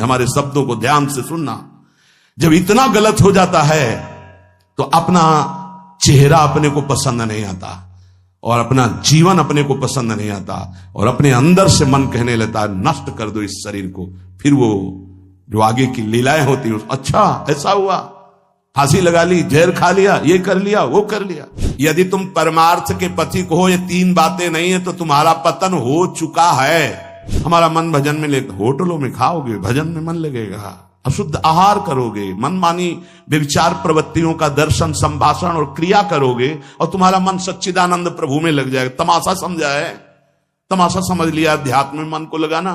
में, हमारे शब्दों को ध्यान से सुनना। जब इतना गलत हो जाता है तो अपना चेहरा अपने को पसंद नहीं आता और अपना जीवन अपने को पसंद नहीं आता और अपने अंदर से मन कहने लगता है नष्ट कर दो इस शरीर को। फिर वो जो आगे की लीलाएं होती है, अच्छा ऐसा हुआ, फांसी लगा ली, जहर खा लिया, ये कर लिया, वो कर लिया। यदि तुम परमार्थ के पथिक हो, ये तीन बातें नहीं है तो तुम्हारा पतन हो चुका है। हमारा मन भजन में ले, होटलों में खाओगे, भजन में मन लगेगा, अशुद्ध आहार करोगे, मनमानी व्यभिचार प्रवृत्तियों का दर्शन, संभाषण और क्रिया करोगे और तुम्हारा मन सच्चिदानंद प्रभु में लग जाएगा। तमाशा समझा है, तमाशा समझ लिया अध्यात्म में मन को लगाना।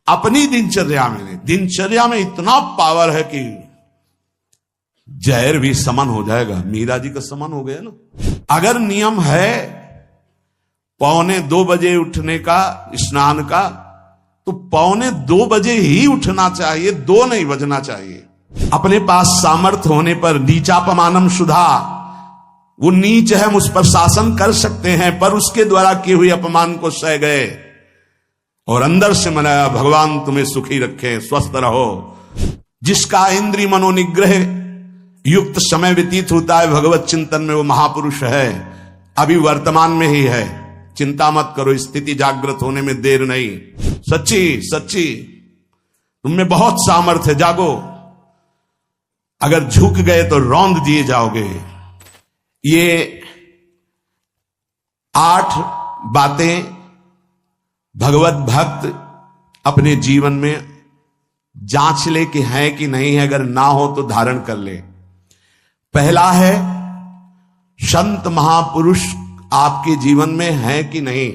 अपनी दिनचर्या में इतना पावर है कि जहर भी समन हो जाएगा। मीरा जी का समन हो गया ना। अगर नियम है 1:45 बजे उठने का, स्नान का, तो 1:45 बजे ही उठना चाहिए, 2 नहीं बजना चाहिए। अपने पास सामर्थ्य होने पर नीचापमानम सुधा, वो नीच है, हम उस पर शासन कर सकते हैं, पर उसके द्वारा किए हुए अपमान को सह गए और अंदर से मनाया भगवान तुम्हें सुखी रखे, स्वस्थ रहो। जिसका इंद्रिय मनोनिग्रह युक्त समय व्यतीत होता है भगवत चिंतन में, वो महापुरुष है। अभी वर्तमान में ही है, चिंता मत करो, स्थिति जागृत होने में देर नहीं। सच्ची तुम में बहुत सामर्थ्य है, जागो। अगर झुक गए तो रौंद दिए जाओगे। ये 8 बातें भगवत भक्त अपने जीवन में जांच ले कि है कि नहीं है, अगर ना हो तो धारण कर ले। पहला है, संत महापुरुष आपके जीवन में है कि नहीं,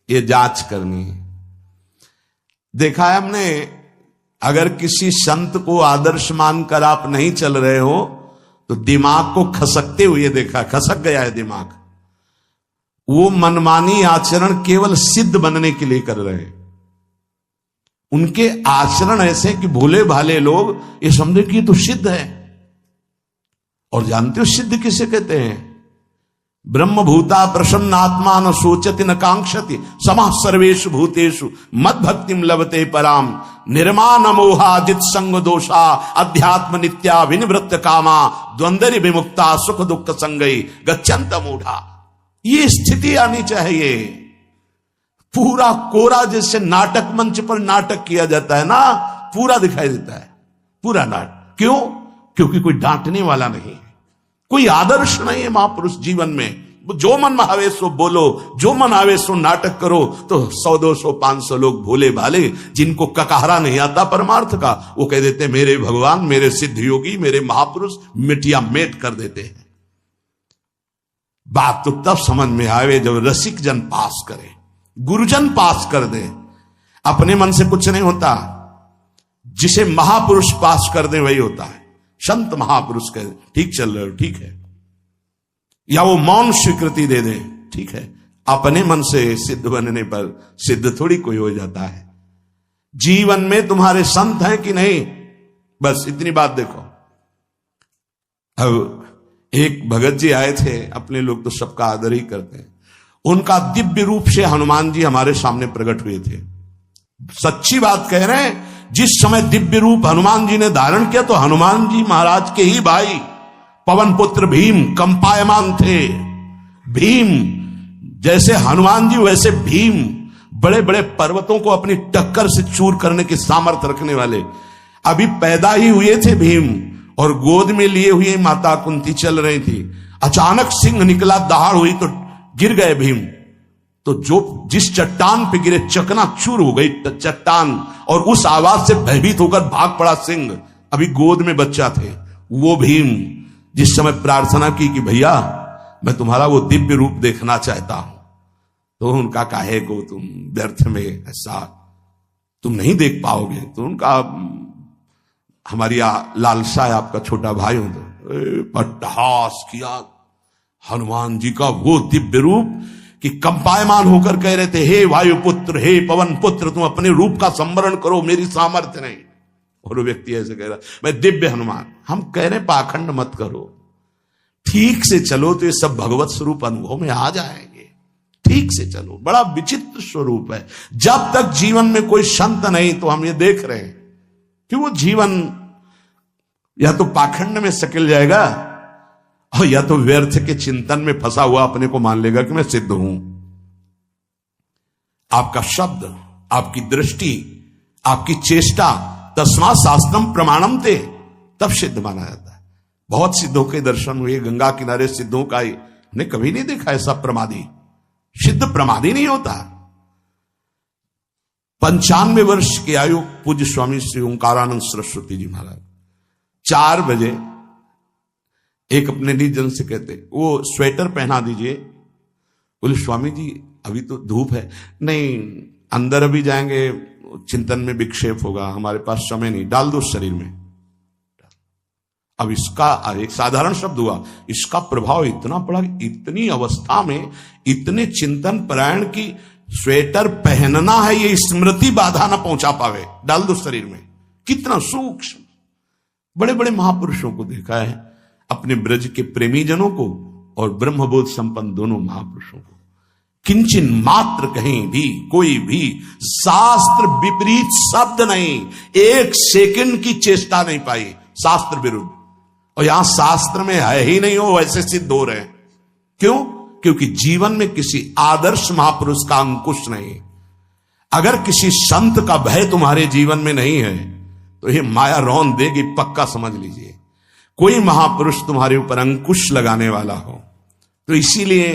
ये जांच करनी है। देखा है हमने, अगर किसी संत को आदर्श मानकर आप नहीं चल रहे हो तो दिमाग को खसकते हुए देखा, खसक गया है दिमाग। वो मनमानी आचरण केवल सिद्ध बनने के लिए कर रहे हैं। उनके आचरण ऐसे कि भोले भाले लोग ये समझे कि ये तो सिद्ध है। और जानते हो सिद्ध किसे कहते हैं? ब्रह्म भूता प्रसन्नात्मा न सोचति न कांक्षति समः सर्वेषु भूतेषु मद भक्तिम लभते पराम निर्माण मोहाजित संग दोषा अध्यात्म नित्या विनिवृत्त कामा द्वंद्व विमुक्ता सुख दुख संगई गच्छन्त मूढ़ा। ये स्थिति आनी चाहिए। पूरा कोरा, जैसे नाटक मंच पर नाटक किया जाता है ना, पूरा दिखाई देता है, पूरा नाटक। क्यों? क्योंकि कोई डांटने वाला नहीं है, कोई आदर्श नहीं है महापुरुष जीवन में। जो मन आवे सो बोलो, जो मन आवे सो नाटक करो। तो 100, 200, 500 लोग भोले भाले, जिनको ककहरा नहीं आता परमार्थ का, वो कह देते मेरे भगवान, मेरे सिद्ध योगी, मेरे महापुरुष, मिटिया मेट कर देते हैं। बात तो तब समझ में आवे जब रसिक जन पास करे, गुरुजन पास कर दे। अपने मन से कुछ नहीं होता, जिसे महापुरुष पास कर दे वही होता है। संत महापुरुष कहे ठीक चल रहे हो, ठीक है, या वो मौन स्वीकृति दे दे, ठीक है। अपने मन से सिद्ध बनने पर सिद्ध थोड़ी कोई हो जाता है। जीवन में तुम्हारे संत हैं कि नहीं, बस इतनी बात देखो। अब एक भगत जी आए थे, अपने लोग तो सबका आदर ही करते हैं। उनका दिव्य रूप से हनुमान जी हमारे सामने प्रकट हुए थे। सच्ची बात कह रहे हैं, जिस समय दिव्य रूप हनुमान जी ने धारण किया तो हनुमान जी महाराज के ही भाई पवन पुत्र भीम कंपायमान थे। भीम जैसे हनुमान जी वैसे भीम, बड़े बड़े पर्वतों को अपनी टक्कर से चूर करने के सामर्थ्य रखने वाले। अभी पैदा ही हुए थे भीम और गोद में लिए हुए माता कुंती चल रही थी। अचानक सिंह निकला, दहाड़ हुई तो गिर गए भीम। तो जो जिस चट्टान पे गिरे चकनाचूर हो गई चट्टान, और उस आवाज से भयभीत होकर भाग पड़ा सिंह। अभी गोद में बच्चा थे। वो भीम जिस समय प्रार्थना की कि भैया मैं तुम्हारा वो दिव्य रूप देखना चाहता हूं, तो उनका काहे को तुम व्यर्थ में ऐसा तुम नहीं देख पाओगे। तो उनका हमारी लालसा है, आपका छोटा भाई हूं। तो पट्टहास किया हनुमान जी का वो दिव्य रूप कि कंपायमान होकर कह रहे थे, हे वायुपुत्र, हे पवन पुत्र, तुम अपने रूप का संवरण करो, मेरी सामर्थ्य नहीं। और वो व्यक्ति ऐसे कह रहा, मैं दिव्य हनुमान। हम कह रहे पाखंड मत करो, ठीक से चलो तो ये सब भगवत स्वरूप अनुभव में आ जाएंगे। ठीक से चलो, बड़ा विचित्र स्वरूप है। जब तक जीवन में कोई संत नहीं, तो हम ये देख रहे हैं कि वो जीवन या तो पाखंड में सकिल जाएगा और या तो व्यर्थ के चिंतन में फंसा हुआ अपने को मान लेगा कि मैं सिद्ध हूं। आपका शब्द, आपकी दृष्टि, आपकी चेष्टा, तस्मात् शास्त्रम प्रमाणम ते, तब सिद्ध माना जाता है। बहुत सिद्धों के दर्शन हुए, गंगा किनारे सिद्धों का ने कभी नहीं देखा ऐसा प्रमादी। सिद्ध प्रमादी नहीं होता। 95 वर्ष की आयु पूज्य स्वामी श्री ओंकारानंद सरस्वती जी महाराज 4 बजे एक अपने निजन से कहते, वो स्वेटर पहना दीजिए। बोले स्वामी जी अभी तो धूप है। नहीं, अंदर अभी जाएंगे, चिंतन में विक्षेप होगा, हमारे पास समय नहीं, डाल दो शरीर में। अब इसका एक साधारण शब्द हुआ, इसका प्रभाव इतना पड़ा, इतनी अवस्था में इतने चिंतन परायण की स्वेटर पहनना है, ये स्मृति बाधा ना पहुंचा पावे, डाल दो शरीर में। कितना सूक्ष्म। बड़े बड़े महापुरुषों को देखा है, अपने ब्रज के प्रेमी जनों को और ब्रह्मबोध संपन्न दोनों महापुरुषों को, किंचन मात्र कहीं भी कोई भी शास्त्र विपरीत शब्द नहीं, एक सेकंड की चेष्टा नहीं पाई शास्त्र विरुद्ध। और यहां शास्त्र में है ही नहीं, हो वैसे सिद्ध हो रहे हैं। क्यों? क्योंकि जीवन में किसी आदर्श महापुरुष का अंकुश नहीं। अगर किसी संत का भय तुम्हारे जीवन में नहीं है तो ये माया रौन देगी, पक्का समझ लीजिए। कोई महापुरुष तुम्हारे ऊपर अंकुश लगाने वाला हो तो इसीलिए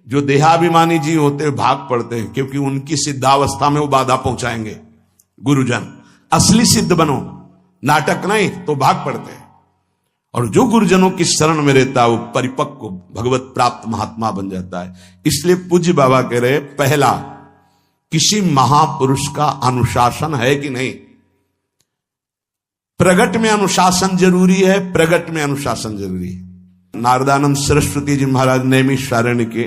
जो देहाभिमानी जी होते हैं भाग पड़ते हैं, क्योंकि उनकी सिद्धावस्था में वो बाधा पहुंचाएंगे गुरुजन। असली सिद्ध बनो, नाटक नहीं, तो भाग पड़ते हैं। और जो गुरुजनों की शरण में रहता है वो परिपक्व भगवत प्राप्त महात्मा बन जाता है। इसलिए पूज्य बाबा कह रहे, पहला, किसी महापुरुष का अनुशासन है कि नहीं। प्रगट में अनुशासन जरूरी है, प्रगट में अनुशासन जरूरी है। नारदानंद सरस्वती जी महाराज नैमिषारण्य के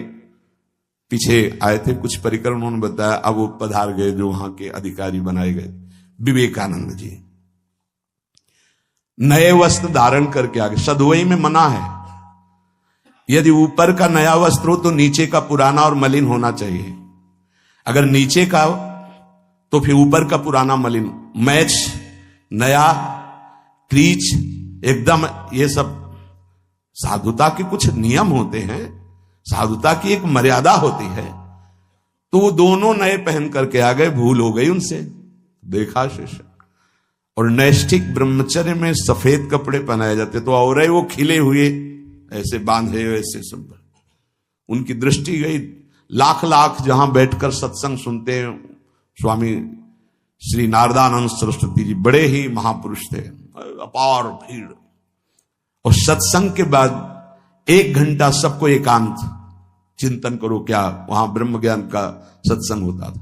पीछे आए थे, कुछ परिक्रम उन्होंने बताया। अब वो पधार गए जो वहां के अधिकारी बनाए गए, विवेकानंद जी। नए वस्त्र धारण करके आगे, सदवई में मना है, यदि ऊपर का नया वस्त्र हो तो नीचे का पुराना और मलिन होना चाहिए। अगर नीचे का तो फिर ऊपर का पुराना मलिन, मैच नया, क्रीच एकदम, ये सब साधुता के कुछ नियम होते हैं, साधुता की एक मर्यादा होती है। तो वो दोनों नए पहन करके आ गए, भूल हो गई उनसे, देखा शिष्य। और नैष्ठिक ब्रह्मचर्य में सफेद कपड़े पहनाए जाते, तो और वो खिले हुए ऐसे बांधे ऐसे सब, उनकी दृष्टि गई। लाख लाख जहां बैठकर सत्संग सुनते हैं स्वामी श्री नारदानंद सरस्वती जी, बड़े ही महापुरुष थे, अपार भीड़। और सत्संग के बाद 1 घंटा सबको एकांत चिंतन करो, क्या वहां ब्रह्म ज्ञान का सत्संग होता था।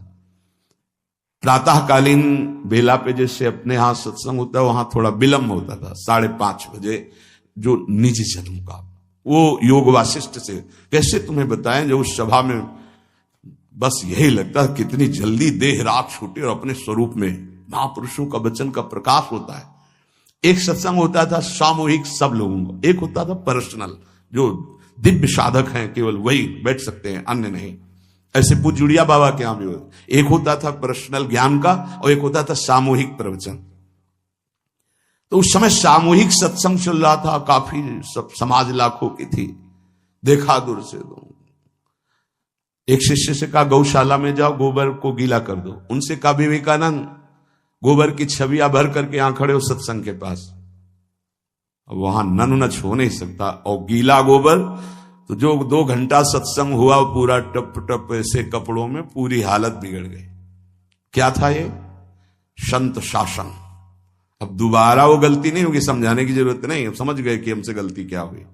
प्रातःकालीन बेला पे जैसे अपने यहां सत्संग होता है, वहां थोड़ा विलंब होता था, 5:30 बजे, जो निज जन्म का। वो योग वासिष्ठ से कैसे तुम्हें बताएं, जो उस सभा में बस यही लगता है कितनी जल्दी देह रात छूटे और अपने स्वरूप में महापुरुषों का वचन का प्रकाश होता है। एक सत्संग होता था सामूहिक सब लोगों का, एक होता था पर्सनल, जो दिव्य साधक हैं केवल वही बैठ सकते हैं, अन्य नहीं। ऐसे पूज्य बाबा के यहां भी एक होता था पर्सनल ज्ञान का और एक होता था सामूहिक प्रवचन। तो उस समय सामूहिक सत्संग चल रहा था, काफी सब समाज लाखों की थी। देखा दूर से, एक शिष्य से कहा गौशाला में जाओ, गोबर को गीला कर दो। उनसे कहा विवेकानंद गोबर की छवियां भर करके यहां खड़े हो सत्संग के पास। अब वहां नच हो नहीं सकता, और गीला गोबर तो जो 2 घंटा सत्संग हुआ पूरा टप टप ऐसे कपड़ों में, पूरी हालत बिगड़ गई। क्या था ये? संत शासन। अब दोबारा वो गलती नहीं होगी, समझाने की जरूरत नहीं, अब समझ गए कि हमसे गलती क्या हुई।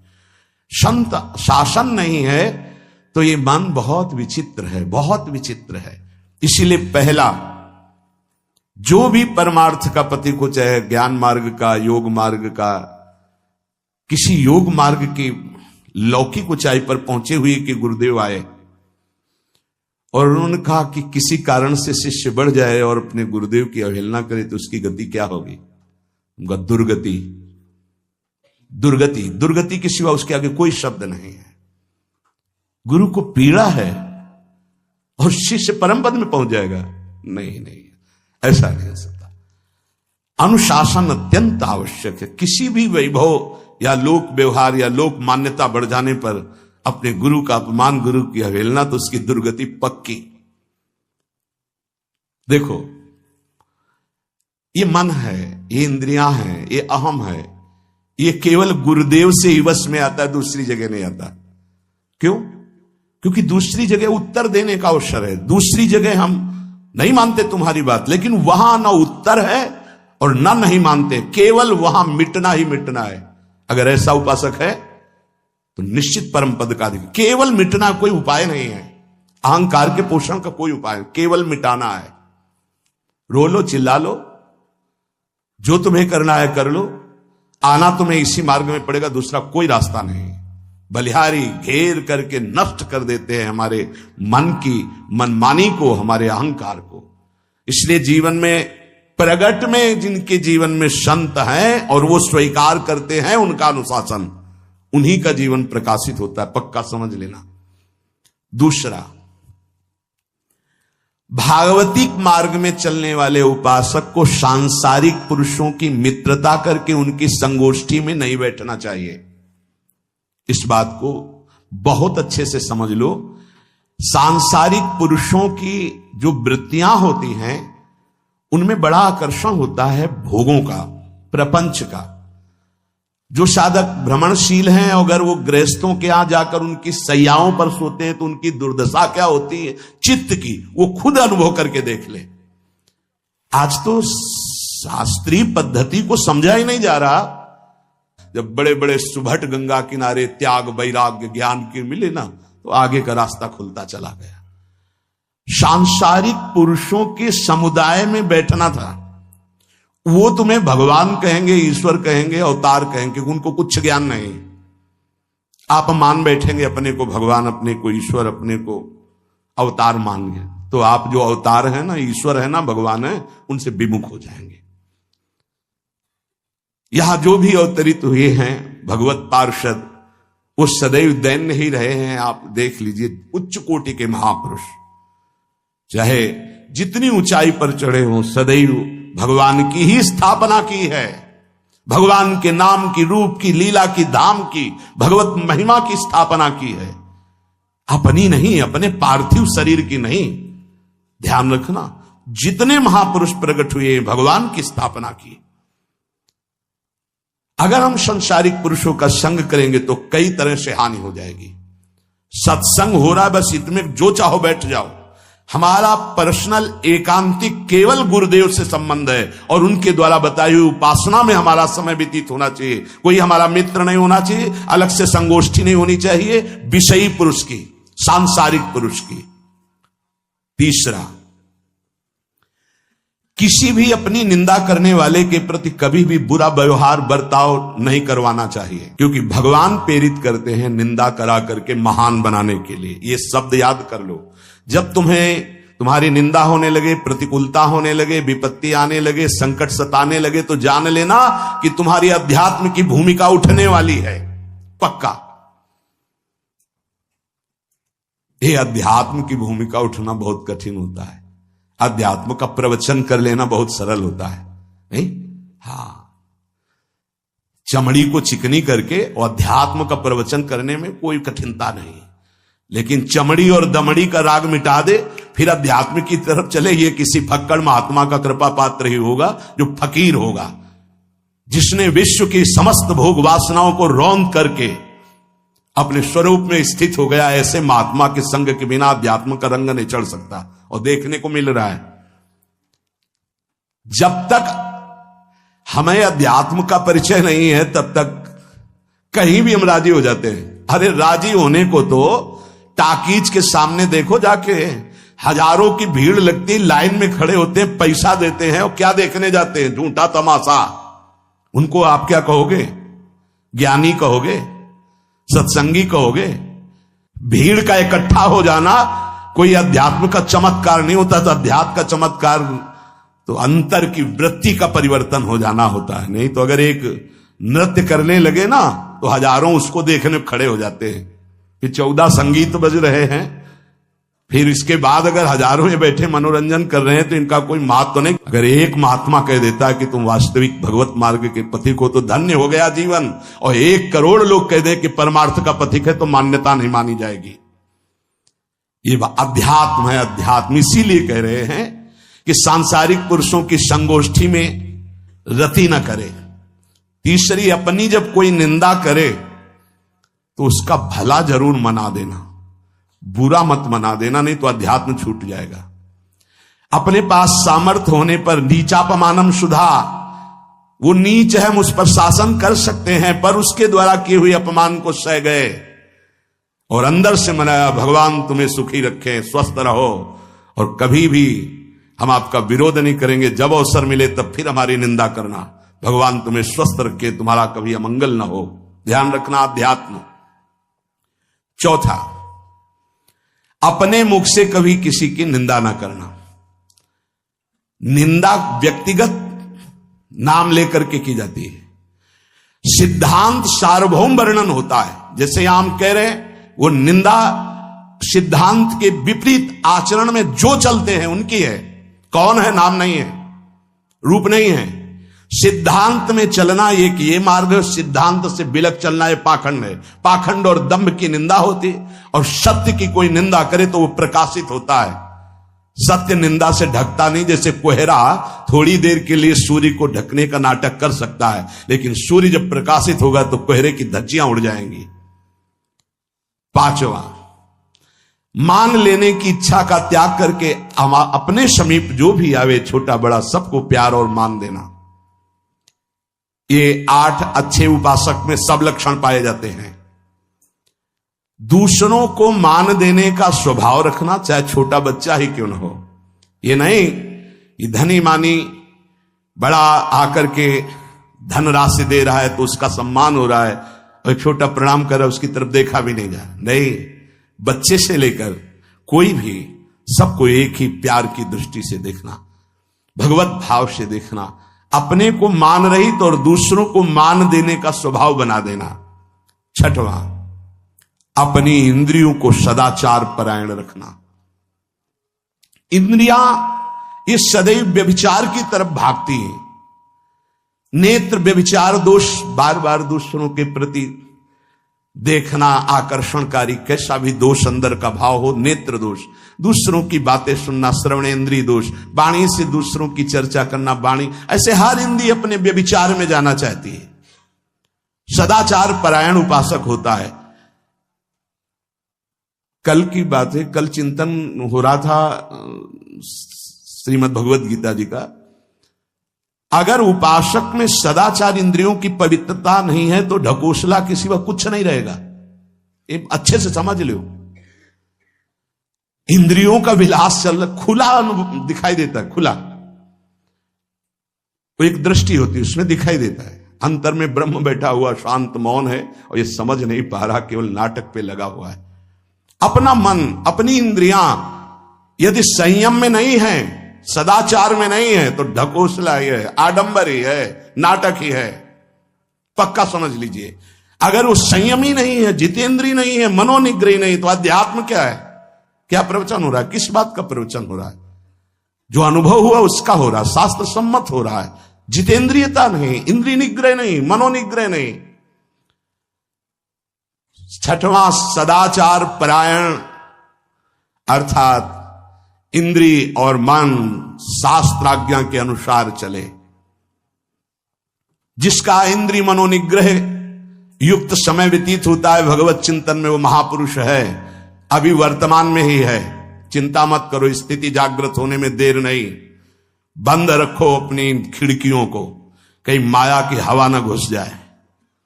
संत शासन नहीं है तो ये मन बहुत विचित्र है, बहुत विचित्र है। इसीलिए पहला, जो भी परमार्थ का पति को, चाहे ज्ञान मार्ग का, योग मार्ग का, किसी योग मार्ग की लौकिक ऊंचाई पर पहुंचे हुए कि गुरुदेव आए और उन्होंने कहा कि किसी कारण से शिष्य बढ़ जाए और अपने गुरुदेव की अवहेलना करे तो उसकी गति क्या होगी? उनका दुर्गति, दुर्गति, दुर्गति के सिवा उसके आगे कोई शब्द नहीं है। गुरु को पीड़ा है और शिष्य परम पद में पहुंच जाएगा? नहीं नहीं, ऐसा नहीं हो सकता। अनुशासन अत्यंत आवश्यक है। किसी भी वैभव या लोक व्यवहार या लोक मान्यता बढ़ जाने पर अपने गुरु का अपमान, गुरु की अवहेलना, तो उसकी दुर्गति पक्की। देखो, ये मन है, ये इंद्रियां हैं, ये अहम है, ये केवल गुरुदेव से ही वश में आता है, दूसरी जगह नहीं आता। क्यों? क्योंकि दूसरी जगह उत्तर देने का अवसर है। दूसरी जगह हम नहीं मानते तुम्हारी बात, लेकिन वहां ना उत्तर है और ना नहीं मानते, केवल वहां मिटना ही मिटना है। अगर ऐसा उपासक है तो निश्चित परम पद का अधिकारी। केवल मिटना कोई उपाय नहीं है, अहंकार के पोषण का कोई उपाय, केवल मिटाना है। रो लो, चिल्ला लो, जो तुम्हें करना है कर लो, आना तुम्हें इसी मार्ग में पड़ेगा, दूसरा कोई रास्ता नहीं। बलिहारी घेर करके नष्ट कर देते हैं हमारे मन की मनमानी को, हमारे अहंकार को। इसलिए जीवन में प्रगट में जिनके जीवन में संत हैं और वो स्वीकार करते हैं उनका अनुशासन, उन्हीं का जीवन प्रकाशित होता है, पक्का समझ लेना। दूसरा, भागवतिक मार्ग में चलने वाले उपासक को सांसारिक पुरुषों की मित्रता करके उनकी संगोष्ठी में नहीं बैठना चाहिए। इस बात को बहुत अच्छे से समझ लो। सांसारिक पुरुषों की जो वृत्तियां होती हैं उनमें बड़ा आकर्षण होता है भोगों का, प्रपंच का। जो साधक भ्रमणशील हैं, अगर वो गृहस्थों के यहां जाकर उनकी सैयाओं पर सोते हैं तो उनकी दुर्दशा क्या होती है चित्त की, वो खुद अनुभव करके देख ले। आज तो शास्त्रीय पद्धति को समझा ही नहीं जा रहा। जब बड़े बड़े सुभट गंगा किनारे त्याग, वैराग्य, ज्ञान के मिले ना, तो आगे का रास्ता खुलता चला गया। सांसारिक पुरुषों के समुदाय में बैठना था। वो तुम्हें भगवान कहेंगे, ईश्वर कहेंगे, अवतार कहेंगे, उनको कुछ ज्ञान नहीं। आप मान बैठेंगे अपने को भगवान, अपने को ईश्वर, अपने को अवतार मानेंगे, तो आप जो अवतार है ना, ईश्वर है ना, भगवान है, उनसे विमुख हो जाएंगे। यहां जो भी अवतरित हुए हैं भगवत पार्षद, वो सदैव दैन्य ही रहे हैं। आप देख लीजिए, उच्च कोटि के महापुरुष चाहे जितनी ऊंचाई पर चढ़े हों, सदैव भगवान की ही स्थापना की है। भगवान के नाम की, रूप की, लीला की, धाम की, भगवत महिमा की स्थापना की है, अपनी नहीं, अपने पार्थिव शरीर की नहीं। ध्यान रखना, जितने महापुरुष प्रकट हुए भगवान की स्थापना की। अगर हम संसारिक पुरुषों का संग करेंगे तो कई तरह से हानि हो जाएगी। सत्संग हो रहा है, बस इतने जो चाहो बैठ जाओ। हमारा पर्सनल एकांतिक केवल गुरुदेव से संबंध है और उनके द्वारा बताई हुई उपासना में हमारा समय व्यतीत होना चाहिए। कोई हमारा मित्र नहीं होना चाहिए, अलग से संगोष्ठी नहीं होनी चाहिए विषयी पुरुष की, सांसारिक पुरुष की। तीसरा, किसी भी अपनी निंदा करने वाले के प्रति कभी भी बुरा व्यवहार, बर्ताव नहीं करवाना चाहिए, क्योंकि भगवान प्रेरित करते हैं निंदा करा करके महान बनाने के लिए। ये शब्द याद कर लो। जब तुम्हारी निंदा होने लगे, प्रतिकूलता होने लगे, विपत्ति आने लगे, संकट सताने लगे, तो जान लेना कि तुम्हारी अध्यात्म की भूमिका उठने वाली है, पक्का। ये अध्यात्म की भूमिका उठना बहुत कठिन होता है। अध्यात्म का प्रवचन कर लेना बहुत सरल होता है, नहीं? हाँ, चमड़ी को चिकनी करके और अध्यात्म का प्रवचन करने में कोई कठिनता नहीं, लेकिन चमड़ी और दमड़ी का राग मिटा दे, फिर अध्यात्म की तरफ चले, ये किसी फक्कड़ महात्मा का कृपा पात्र ही होगा, जो फकीर होगा, जिसने विश्व की समस्त भोग वासनाओं को रौंद करके अपने स्वरूप में स्थित हो गया। ऐसे महात्मा के संग के बिना अध्यात्म का रंग नहीं चढ़ सकता, और देखने को मिल रहा है। जब तक हमें अध्यात्म का परिचय नहीं है तब तक कहीं भी हम राजी हो जाते हैं। अरे राजी होने को तो टाकीज के सामने देखो जाके, हजारों की भीड़ लगती, लाइन में खड़े होते हैं, पैसा देते हैं, और क्या देखने जाते हैं? झूठा तमाशा। उनको आप क्या कहोगे? ज्ञानी कहोगे? सत्संगी कहोगे? भीड़ का इकट्ठा हो जाना कोई अध्यात्म का चमत्कार नहीं होता। तो अध्यात्म का चमत्कार तो अंतर की वृत्ति का परिवर्तन हो जाना होता है। नहीं तो अगर एक नृत्य करने लगे ना तो हजारों उसको देखने खड़े हो जाते हैं कि 14 संगीत बज रहे हैं, फिर इसके बाद अगर हजारों में बैठे मनोरंजन कर रहे हैं तो इनका कोई महत्व तो नहीं। अगर एक महात्मा कह देता है कि तुम वास्तविक भगवत मार्ग के पथिक हो तो धन्य हो गया जीवन, और 1 करोड़ लोग कह दे कि परमार्थ का पथिक है तो मान्यता नहीं मानी जाएगी। ये अध्यात्म है, अध्यात्म। इसीलिए कह रहे हैं कि सांसारिक पुरुषों की संगोष्ठी में रति न करे। तीसरी, अपनी जब कोई निंदा करे तो उसका भला जरूर मना देना, बुरा मत मना देना, नहीं तो अध्यात्म छूट जाएगा। अपने पास सामर्थ्य होने पर नीचापमानम सुधा, वो नीच है, हम उस पर शासन कर सकते हैं, पर उसके द्वारा किए हुए अपमान को सह गए और अंदर से मनाया भगवान तुम्हें सुखी रखे, स्वस्थ रहो, और कभी भी हम आपका विरोध नहीं करेंगे। जब अवसर मिले तब फिर हमारी निंदा करना, भगवान तुम्हें स्वस्थ रखे, तुम्हारा कभी अमंगल ना हो। ध्यान रखना, अध्यात्म। चौथा, अपने मुख से कभी किसी की निंदा ना करना। निंदा व्यक्तिगत नाम लेकर के की जाती है, सिद्धांत सार्वभौम वर्णन होता है। जैसे हम कह रहे हैं, वो निंदा सिद्धांत के विपरीत आचरण में जो चलते हैं उनकी है। कौन है? नाम नहीं है, रूप नहीं है। सिद्धांत में चलना एक ये मार्ग है, सिद्धांत से बिलक चलना ये पाखंड है। पाखंड और दंभ की निंदा होती, और सत्य की कोई निंदा करे तो वो प्रकाशित होता है। सत्य निंदा से ढकता नहीं। जैसे कोहरा थोड़ी देर के लिए सूर्य को ढकने का नाटक कर सकता है, लेकिन सूर्य जब प्रकाशित होगा तो कोहरे की धज्जियां उड़ जाएंगी। पांचवा, मान लेने की इच्छा का त्याग करके हम अपने समीप जो भी आवे, छोटा बड़ा, सबको प्यार और मान देना। ये 8 अच्छे उपासक में सब लक्षण पाए जाते हैं। दूसरों को मान देने का स्वभाव रखना, चाहे छोटा बच्चा ही क्यों न हो। ये नहीं ये धनी मानी बड़ा आकर के धन राशि दे रहा है तो उसका सम्मान हो रहा है, और छोटा प्रणाम कर रहा है, उसकी तरफ देखा भी नहीं जा। नहीं, बच्चे से लेकर कोई भी, सबको एक ही प्यार की दृष्टि से देखना, भगवत भाव से देखना। अपने को मान रहित और दूसरों को मान देने का स्वभाव बना देना। छठवां, अपनी इंद्रियों को सदाचार परायण रखना। इंद्रियां ये सदैव व्यभिचार की तरफ भागती हैं। नेत्र व्यभिचार दोष, बार बार दूसरों के प्रति देखना आकर्षणकारी, कैसा भी दोष अंदर का भाव हो, नेत्र दोष। दूसरों की बातें सुनना, श्रवणेंद्रिय दोष। वाणी से दूसरों की चर्चा करना, वाणी। ऐसे हर इंद्रिय अपने व्यभिचार में जाना चाहती है। सदाचार परायण उपासक होता है। कल की बात है, कल चिंतन हो रहा था श्रीमद् भगवत गीता जी का। अगर उपासक में सदाचार, इंद्रियों की पवित्रता नहीं है तो ढकोसला के सिवा कुछ नहीं रहेगा। ये अच्छे से समझ लो। इंद्रियों का विलास चल खुला दिखाई देता है, खुला। तो एक दृष्टि होती है, उसमें दिखाई देता है। अंतर में ब्रह्म बैठा हुआ शांत मौन है और ये समझ नहीं पा रहा, केवल नाटक पे लगा हुआ है। अपना मन, अपनी इंद्रियां यदि संयम में नहीं है, सदाचार में नहीं है, तो ढकोसला ही है, आडंबर ही है, नाटक ही है। पक्का समझ लीजिए। अगर वो संयमी नहीं है, जितेंद्रीय नहीं है, मनोनिग्रही नहीं, तो अध्यात्म क्या है? क्या प्रवचन हो रहा है? किस बात का प्रवचन हो रहा है? जो अनुभव हुआ उसका हो रहा है, शास्त्र सम्मत हो रहा है। जितेंद्रियता नहीं, इंद्रिय निग्रह नहीं, मनोनिग्रह नहीं। छठवां, सदाचार परायण, अर्थात इंद्रिय और मन शास्त्राज्ञा के अनुसार चले। जिसका इंद्रिय मनोनिग्रह युक्त समय व्यतीत होता है भगवत चिंतन में, वो महापुरुष है। अभी वर्तमान में ही है, चिंता मत करो, स्थिति जागृत होने में देर नहीं। बंद रखो अपनी खिड़कियों को, कहीं माया की हवा ना घुस जाए।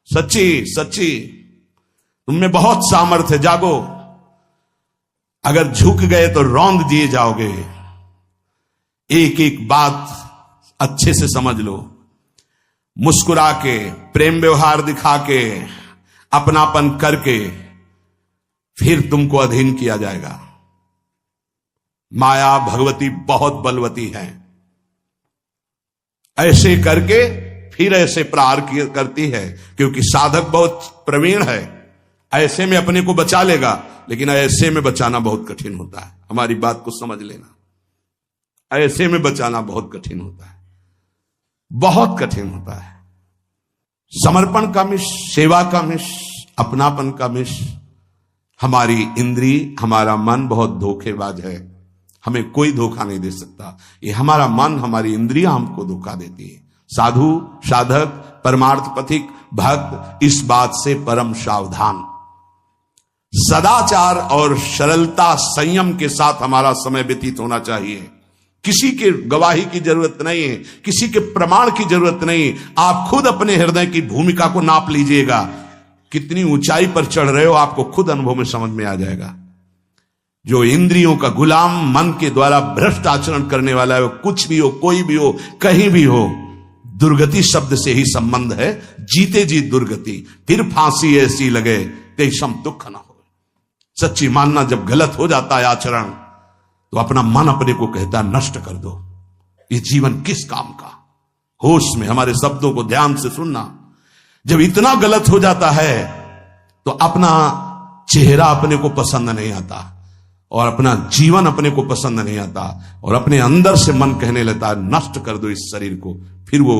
सच्ची सच्ची तुममें बहुत सामर्थ्य, जागो। अगर झुक गए तो रौंद दिए जाओगे। एक एक बात अच्छे से समझ लो। मुस्कुरा के, प्रेम व्यवहार दिखा के, अपनापन करके फिर तुमको अधीन किया जाएगा। माया भगवती बहुत बलवती है। ऐसे करके फिर ऐसे प्रहार करती है, क्योंकि साधक बहुत प्रवीण है। ऐसे में अपने को बचा लेगा, लेकिन ऐसे में बचाना बहुत कठिन होता है। हमारी बात को समझ लेना, ऐसे में बचाना बहुत कठिन होता है, बहुत कठिन होता है। समर्पण का मिश, सेवा का मिश, अपनापन का मिश। हमारी इंद्री, हमारा मन बहुत धोखेबाज है, हमें कोई धोखा नहीं दे सकता। ये हमारा मन, हमारी इंद्रियां हमको धोखा देती है। साधु, साधक, परमार्थ पथिक, भक्त इस बात से परम सावधान। सदाचार और सरलता, संयम के साथ हमारा समय व्यतीत होना चाहिए। किसी के गवाही की जरूरत नहीं है, किसी के प्रमाण की जरूरत नहीं। आप खुद अपने हृदय की भूमिका को नाप लीजिएगा, कितनी ऊंचाई पर चढ़ रहे हो आपको खुद अनुभव में समझ में आ जाएगा। जो इंद्रियों का गुलाम, मन के द्वारा भ्रष्ट आचरण करने वाला है, वो कुछ भी हो, कोई भी हो, कहीं भी हो, दुर्गति शब्द से ही संबंध है। जीते जी दुर्गति, फिर फांसी ऐसी लगे तेषम दुख न हो। सच्ची मानना, जब गलत हो जाता है आचरण, तो अपना मन अपने को कहता है नष्ट कर दो, ये जीवन किस काम का। होश में हमारे शब्दों को ध्यान से सुनना। जब इतना गलत हो जाता है तो अपना चेहरा अपने को पसंद नहीं आता, और अपना जीवन अपने को पसंद नहीं आता, और अपने अंदर से मन कहने लगता है नष्ट कर दो इस शरीर को। फिर वो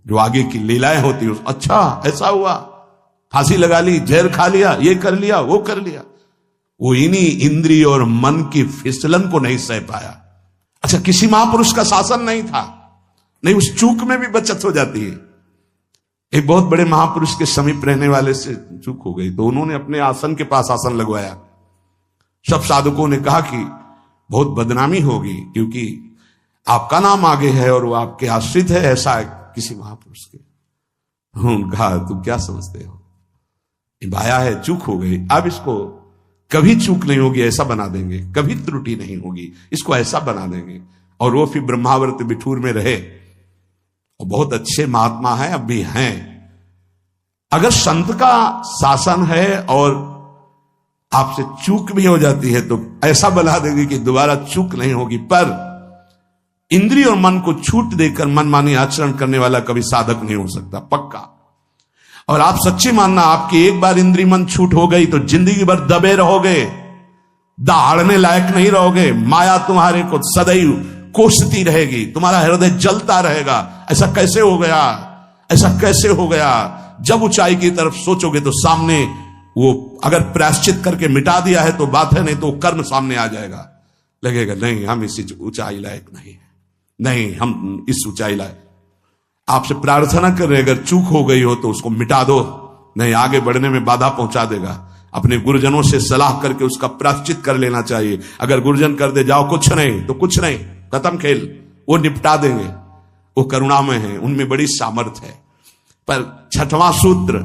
जो आगे की लीलाएं होती है, अच्छा ऐसा हुआ, फांसी लगा ली, जहर खा लिया, ये कर लिया, वो कर लिया। वो इन्हीं इंद्रिय और मन की फिसलन को नहीं सह पाया। अच्छा, किसी महापुरुष का शासन नहीं था, नहीं, उस चूक में भी बचत हो जाती है। एक बहुत बड़े महापुरुष के समीप रहने वाले से चूक हो गई, तो उन्होंने अपने आसन के पास आसन लगवाया। सब साधुकों ने कहा कि बहुत बदनामी होगी, क्योंकि आपका नाम आगे है और वो आपके आश्रित है, ऐसा है किसी महापुरुष के। उन्होंने कहा तुम क्या समझते हो, ये भाया है, चूक हो गई, अब इसको कभी चूक नहीं होगी ऐसा बना देंगे, कभी त्रुटि नहीं होगी, इसको ऐसा बना देंगे। और वो फिर ब्रह्मावर्त बिठूर में रहे, और बहुत अच्छे महात्मा हैं, अब भी हैं। अगर संत का शासन है और आपसे चूक भी हो जाती है तो ऐसा बना देंगे कि दोबारा चूक नहीं होगी। पर इंद्रिय और मन को छूट देकर मनमानी आचरण करने वाला कभी साधक नहीं हो सकता, पक्का। और आप सच्ची मानना, आपकी एक बार इंद्रिय मन छूट हो गई तो जिंदगी भर दबे रहोगे, दहाड़ने लायक नहीं रहोगे। माया तुम्हारे को सदैव कोसती रहेगी, तुम्हारा हृदय जलता रहेगा। ऐसा कैसे हो गया, ऐसा कैसे हो गया। जब ऊंचाई की तरफ सोचोगे तो सामने वो अगर प्रायश्चित करके मिटा दिया है तो बात है, नहीं तो कर्म सामने आ जाएगा। लगेगा नहीं, हम इस ऊंचाई लायक नहीं है, नहीं हम इस ऊंचाई लायक। आपसे प्रार्थना कर रहे, अगर चूक हो गई हो तो उसको मिटा दो, नहीं आगे बढ़ने में बाधा पहुंचा देगा। अपने गुरुजनों से सलाह करके उसका प्रायश्चित कर लेना चाहिए। अगर गुरुजन कर दे जाओ कुछ नहीं तो कुछ नहीं, खत्म खेल, वो निपटा देंगे, वो करुणामय है, उनमें बड़ी सामर्थ्य है। पर छठवां सूत्र,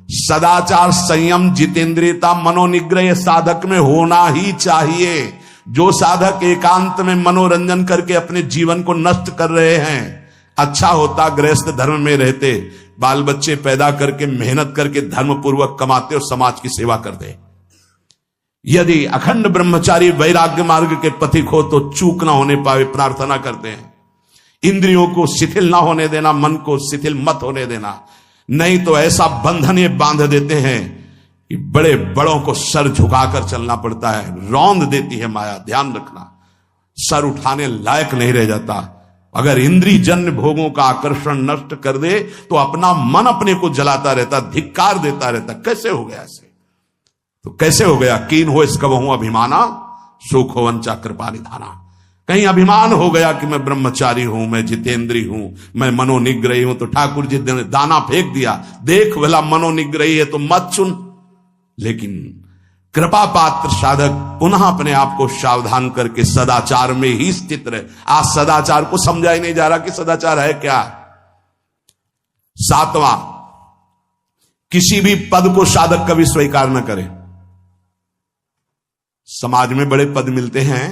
सदाचार, संयम, जितेंद्रियता, मनोनिग्रह साधक में होना ही चाहिए। जो साधक एकांत में मनोरंजन करके अपने जीवन को नष्ट कर रहे हैं, अच्छा होता गृहस्थ धर्म में रहते, बाल बच्चे पैदा करके मेहनत करके धर्म पूर्वक कमाते और समाज की सेवा करते। यदि अखंड ब्रह्मचारी वैराग्य मार्ग के पथिक हो तो चूक ना होने पावे, प्रार्थना करते हैं। इंद्रियों को शिथिल ना होने देना, मन को शिथिल मत होने देना, नहीं तो ऐसा बंधन ये बांध देते हैं कि बड़े बड़ों को सर झुकाकर चलना पड़ता है, रौंद देती है माया। ध्यान रखना, सर उठाने लायक नहीं रह जाता। अगर इंद्रिय जन्य भोगों का आकर्षण नष्ट कर दे तो अपना मन अपने को जलाता रहता, धिक्कार देता रहता। कैसे हो गया ऐसे, तो कैसे हो गया। कीन हो इसका वहू अभिमाना, सुख हो वंचा कृपा निधाना। कहीं अभिमान हो गया कि मैं ब्रह्मचारी हूं, मैं जितेंद्री हूं, मैं मनोनिग्रही हूं, तो ठाकुर जी ने दाना फेंक दिया, देख भला मनोनिग्रही है तो मत चुन। लेकिन कृपा पात्र साधक पुनः अपने आप को सावधान करके सदाचार में ही स्थित रहे। आज सदाचार को समझा ही नहीं जा रहा कि सदाचार है क्या। सातवां, किसी भी पद को साधक कभी स्वीकार न करे। समाज में बड़े पद मिलते हैं,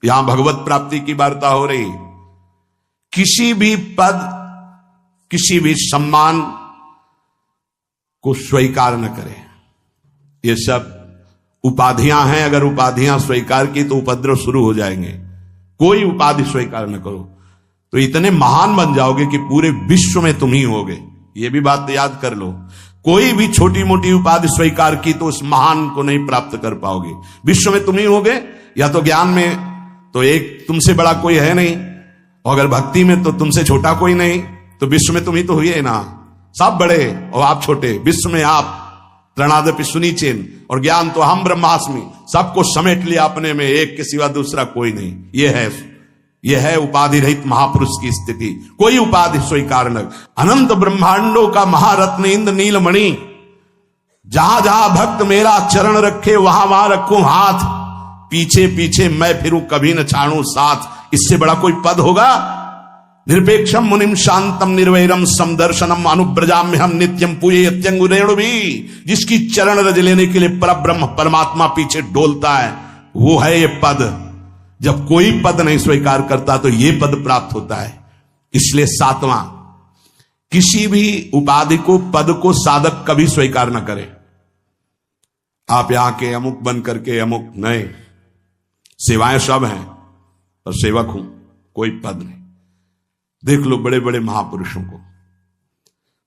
यहां भगवत प्राप्ति की वार्ता हो रही। किसी भी पद, किसी भी सम्मान को स्वीकार न करें। ये सब उपाधियां हैं, अगर उपाधियां स्वीकार की तो उपद्रव शुरू हो जाएंगे। कोई उपाधि स्वीकार न करो तो इतने महान बन जाओगे कि पूरे विश्व में तुम ही होगे। ये भी बात याद कर लो। कोई भी छोटी मोटी उपाधि स्वीकार की तो उस महान को नहीं प्राप्त कर पाओगे। विश्व में तुम ही होगे, या तो ज्ञान में तो एक तुमसे बड़ा कोई है नहीं, और अगर भक्ति में तो तुमसे छोटा कोई नहीं, तो विश्व में तुम ही तो हुई है ना। सब बड़े और आप छोटे, विश्व में आप त्रणादपि सुनीचेन, और ज्ञान तो हम ब्रह्मास्मि, सबको समेट लिया अपने में, एक के सिवा दूसरा कोई नहीं। यह है उपाधि रहित महापुरुष की स्थिति। कोई उपाधि स्वीकार न। अनंत ब्रह्मांडों का महारत्न इंद्र नीलमणि, जहां जहां भक्त मेरा चरण रखे वहां वहां रखूं हाथ, पीछे पीछे मैं फिरूं कभी न छाड़ूं साथ। इससे बड़ा कोई पद होगा? निरपेक्षम मुनिम शांतम निर्वैरम समदर्शनम अनुब्रजाम्य हम नित्यम पूये यत्यंगुरेणु भी। जिसकी चरण रज लेने के लिए परब्रह्म परमात्मा पीछे डोलता है, वो है ये पद। जब कोई पद नहीं स्वीकार करता तो ये पद प्राप्त होता है। इसलिए 7वां, किसी भी उपाधि को, पद को साधक कभी स्वीकार न करे। आप यहां के अमुक बन करके अमुक नहीं, सेवाएं सब हैं पर सेवक हूं, कोई पद नहीं। देख लो बड़े बड़े महापुरुषों को।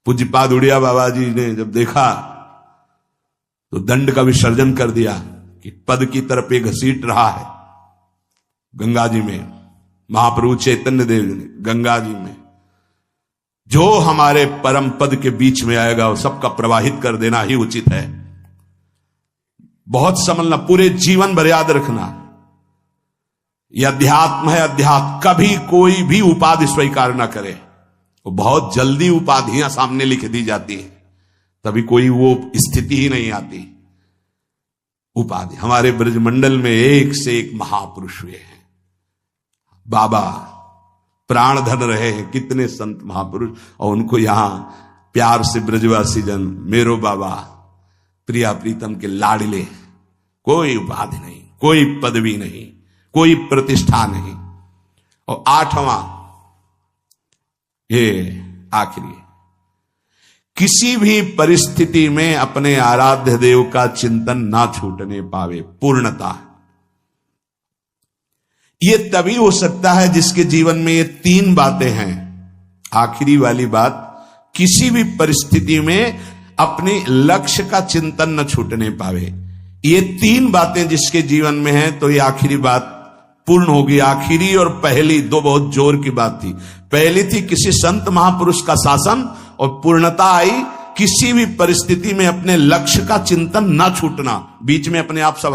पूज्यपाद उड़िया बाबा जी ने जब देखा तो दंड का विसर्जन कर दिया कि पद की तरफ एक घसीट रहा है। गंगा जी में महाप्रभु चैतन्य देव जी ने गंगा जी में जो हमारे परम पद के बीच में आएगा वो सबका प्रवाहित कर देना ही उचित है। बहुत समझना, पूरे जीवन भर याद रखना, यह अध्यात्म है। अध्यात्म कभी कोई भी उपाधि स्वीकार ना करे। वो बहुत जल्दी उपाधियां सामने लिख दी जाती है, तभी कोई वो स्थिति ही नहीं आती। उपाधि हमारे ब्रजमंडल में एक से एक महापुरुष हुए हैं। बाबा प्राण धन रहे हैं, कितने संत महापुरुष, और उनको यहां प्यार से ब्रजवासी जन मेरो बाबा प्रिया प्रीतम के लाडले। कोई उपाधि नहीं, कोई पदवी नहीं, कोई प्रतिष्ठा नहीं। और 8वां, ये आखिरी, किसी भी परिस्थिति में अपने आराध्य देव का चिंतन ना छूटने पावे। पूर्णता ये तभी हो सकता है जिसके जीवन में ये 3 बातें हैं। आखिरी वाली बात, किसी भी परिस्थिति में अपने लक्ष्य का चिंतन न छूटने पावे। ये 3 बातें जिसके जीवन में हैं तो ये आखिरी बात पूर्ण होगी। आखिरी और पहली 2 बहुत जोर की बात थी। पहली थी किसी संत महापुरुष का शासन, और पूर्णता आई किसी भी परिस्थिति में अपने लक्ष्य का चिंतन न छूटना। बीच में अपने आप सब